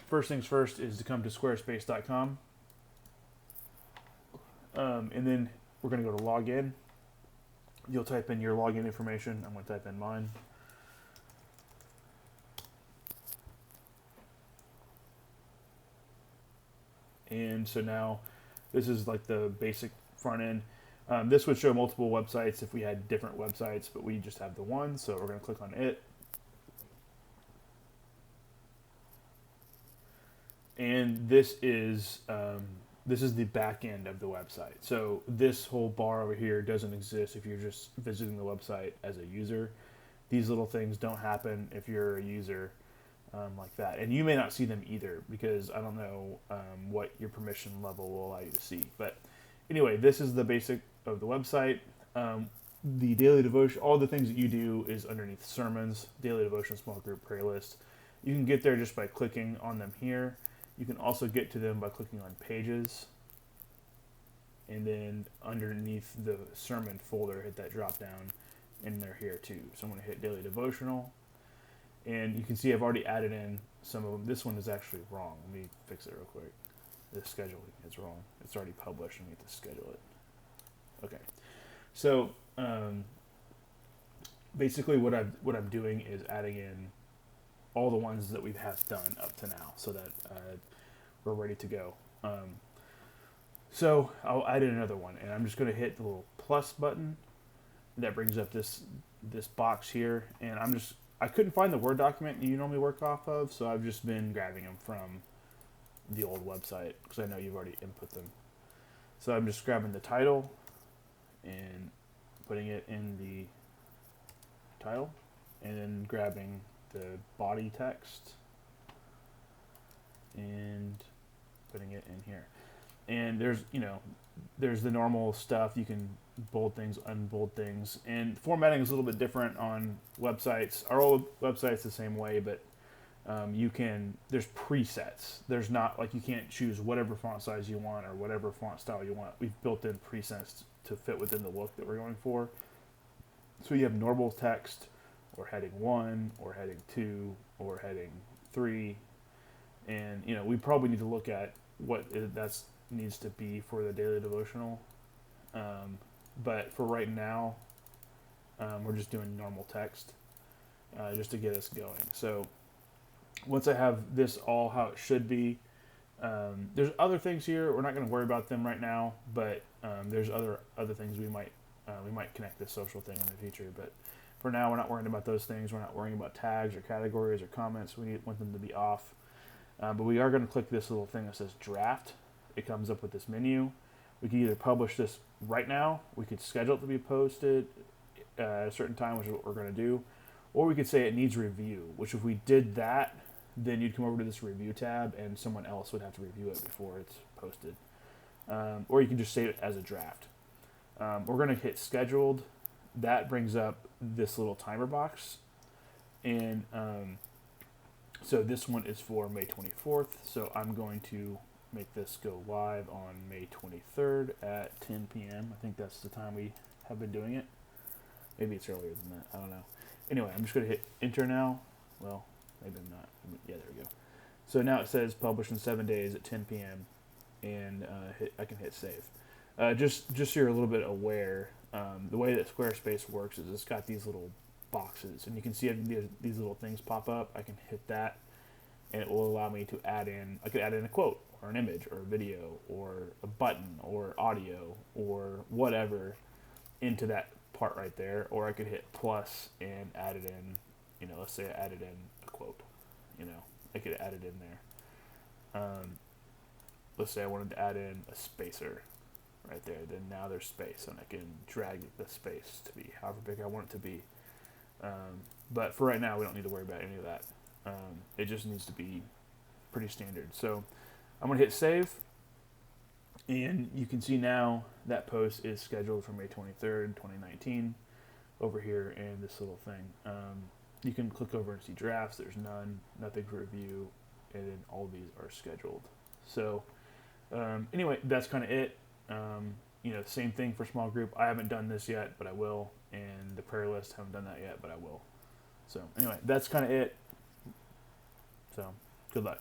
first things first is to come to squarespace.com. And then we're going to go to login. You'll type in your login information. I'm going to type in mine. And so now this is like the basic front end. This would show multiple websites if we had different websites, but we just have the one. So we're going to click on it. And this is the back end of the website. So this whole bar over here doesn't exist if you're just visiting the website as a user. These little things don't happen if you're a user like that. And you may not see them either because I don't know what your permission level will allow you to see. But anyway, this is the basic of the website. The daily devotion, all the things that you do is underneath sermons, daily devotion, small group, prayer list. You can get there just by clicking on them here. You can also get to them by clicking on pages. And then underneath the sermon folder, hit that drop down and they're here too. So I'm going to hit daily devotional. And you can see I've already added in some of them. This one is actually wrong. Let me fix it real quick. The scheduling is wrong. It's already published. I need to schedule it. Okay. So basically what I'm doing is adding in all the ones that we have done up to now so that we're ready to go. So I'll add in another one, and I'm just going to hit the little plus button. That brings up this box here, and I couldn't find the Word document you normally work off of, so I've just been grabbing them from the old website because I know you've already input them. So I'm just grabbing the title and putting it in the title, and then grabbing the body text and putting it in here. And there's the normal stuff. You can bold things, unbold things, and formatting is a little bit different on websites. Our old website's the same way, but there's presets. There's not like you can't choose whatever font size you want or whatever font style you want. We've built in presets to fit within the look that we're going for. So you have normal text, or heading 1, or heading 2, or heading 3, and we probably need to look at what that needs to be for the daily devotional. But for right now, we're just doing normal text just to get us going. So once I have this all how it should be, there's other things here. We're not going to worry about them right now, but there's other things we might connect this social thing in the future. But for now, we're not worrying about those things. We're not worrying about tags or categories or comments. We want them to be off. But we are going to click this little thing that says draft. It comes up with this menu. We can either publish this right now. We could schedule it to be posted at a certain time, which is what we're going to do. Or we could say it needs review, which if we did that, then you'd come over to this review tab and someone else would have to review it before it's posted. Or you can just save it as a draft. We're going to hit scheduled. That brings up this little timer box. And so this one is for May 24th. So I'm going to make this go live on May 23rd at 10 p.m. I think that's the time we have been doing it. Maybe it's earlier than that. I don't know. Anyway, I'm just going to hit enter now. Well, maybe I'm not. Yeah, there we go. So now it says publish in 7 days at 10 p.m. And I can hit save. Just so you're a little bit aware, the way that Squarespace works is it's got these little boxes, and you can see these little things pop up. I can hit that, and it will allow me to add in. I could add in a quote, or an image, or a video, or a button, or audio, or whatever into that part right there. Or I could hit plus and add it in. Let's say I added in a quote. I could add it in there. Let's say I wanted to add in a spacer right there. Then now there's space, and I can drag the space to be however big I want it to be. But for right now, we don't need to worry about any of that. It just needs to be pretty standard. So I'm going to hit save, and you can see now that post is scheduled for May 23rd, 2019 over here in this little thing. You can click over and see drafts. There's nothing for review, and then all these are scheduled. So anyway, that's kind of it. Same thing for small group. I haven't done this yet, but I will. And the prayer list, haven't done that yet, but I will. So anyway, that's kind of it. So good luck.